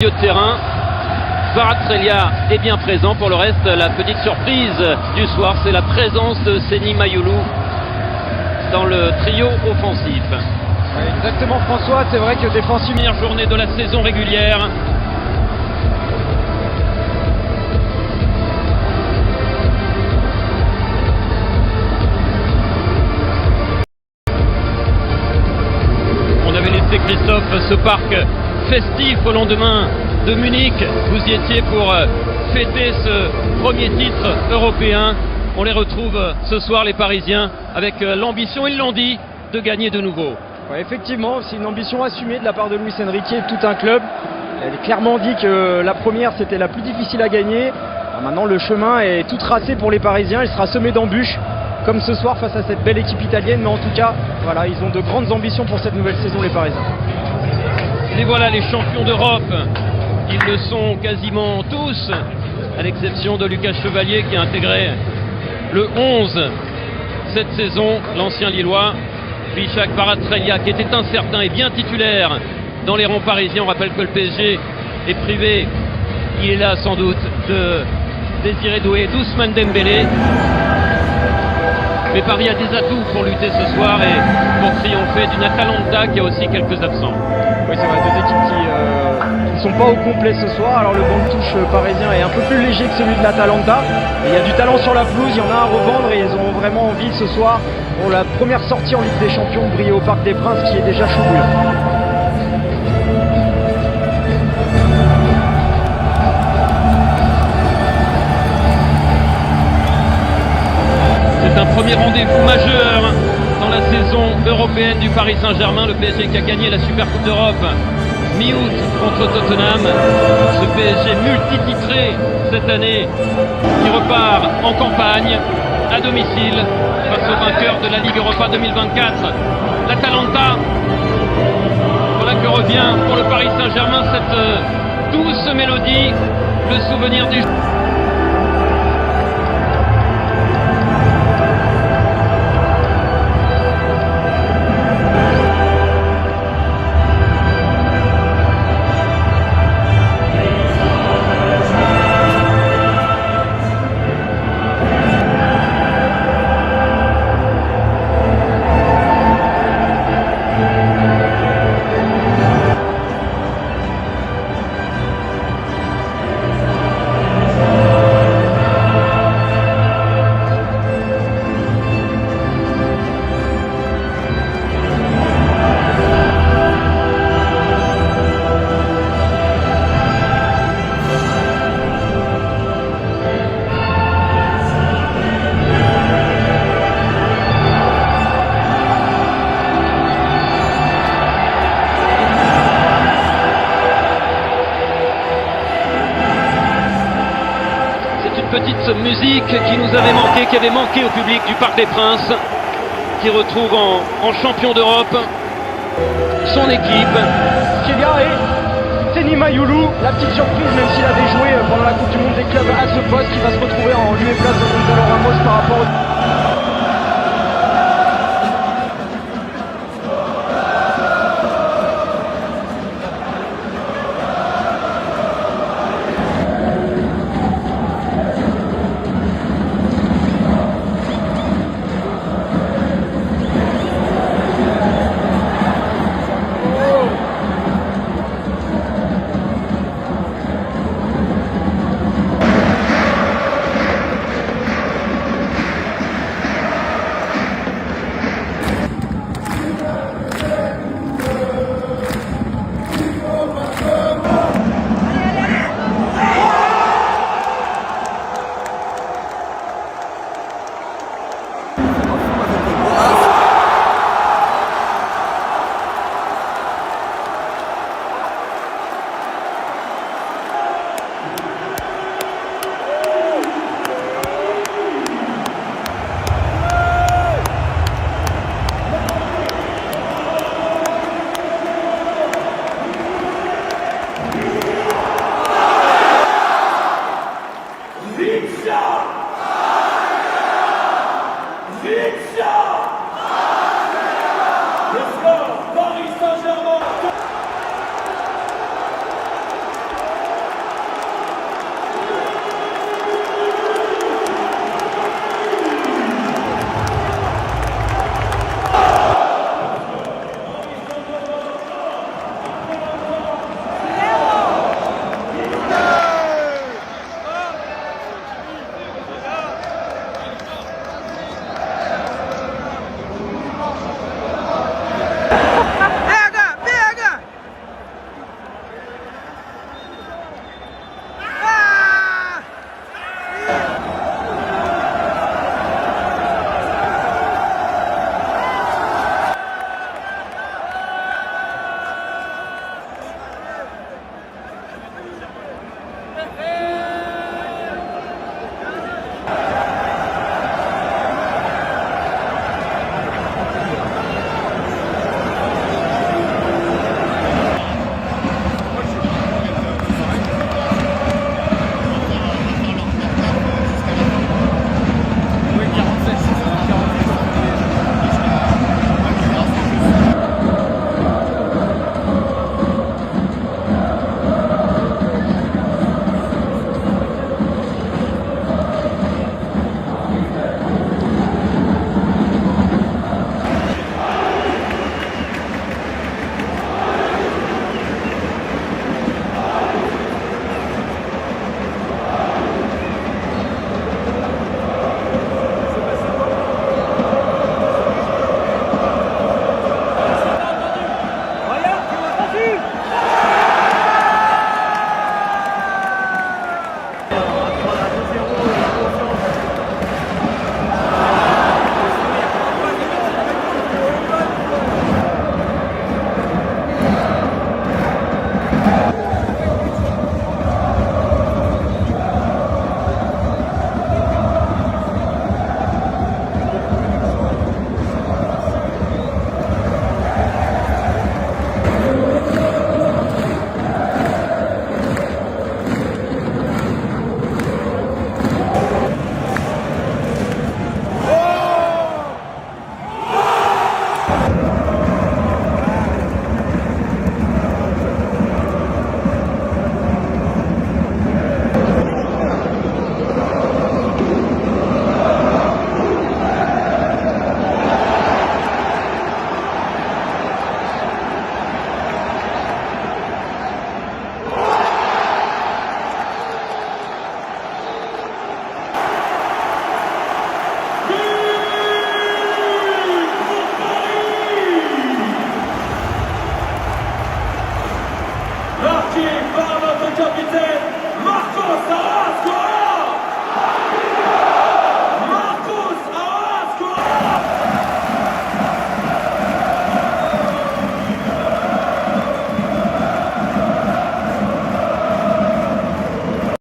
Milieu de terrain, Kvaratskhelia est bien présent. Pour le reste, la petite surprise du soir, c'est la présence de Seny Mayulu dans le trio offensif. Exactement François, c'est vrai que défensivement... Première journée de la saison régulière. On avait laissé Christophe ce parc festif au lendemain de Munich. Vous y étiez pour fêter ce premier titre européen. On les retrouve ce soir, les Parisiens, avec l'ambition, ils l'ont dit, de gagner de nouveau. Ouais, effectivement, c'est une ambition assumée de la part de Luis Enrique et de tout un club. Elle a clairement dit que la première c'était la plus difficile à gagner. Alors maintenant le chemin est tout tracé pour les Parisiens, il sera semé d'embûches comme ce soir face à cette belle équipe italienne, mais en tout cas voilà, ils ont de grandes ambitions pour cette nouvelle saison, les Parisiens. Et voilà les champions d'Europe, ils le sont quasiment tous, à l'exception de Lucas Chevalier qui a intégré le 11 cette saison, l'ancien Lillois. Visca Kvaratskhelia qui était incertain et bien titulaire dans les rangs parisiens. On rappelle que le PSG est privé, il est là sans doute, de Désiré Doué, d'Ousmane Dembélé. Mais Paris a des atouts pour lutter ce soir et pour triompher d'une Atalanta qui a aussi quelques absents. Oui, c'est vrai, deux équipes qui ne sont pas au complet ce soir. Alors le banc de touche parisien est un peu plus léger que celui de l'Atalanta. Il y a du talent sur la pelouse, il y en a à revendre et ils ont vraiment envie ce soir pour la première sortie en Ligue des Champions de briller au Parc des Princes qui est déjà chaud bouillant. C'est un premier rendez-vous majeur dans la saison européenne du Paris Saint-Germain. Le PSG qui a gagné la Super Coupe d'Europe mi-août contre Tottenham. Ce PSG multititré cette année qui repart en campagne à domicile face au vainqueur de la Ligue Europa 2024, l'Atalanta. Voilà que revient pour le Paris Saint-Germain cette douce mélodie, le souvenir du... Petite musique qui nous avait manqué, qui avait manqué au public du Parc des Princes, qui retrouve en champion d'Europe son équipe. Ce qui est bien, et Seny Mayulu, la petite surprise, même s'il avait joué pendant la Coupe du Monde des clubs à ce poste, qui va se retrouver en lieu et place de Gonzalo Ramos par rapport au...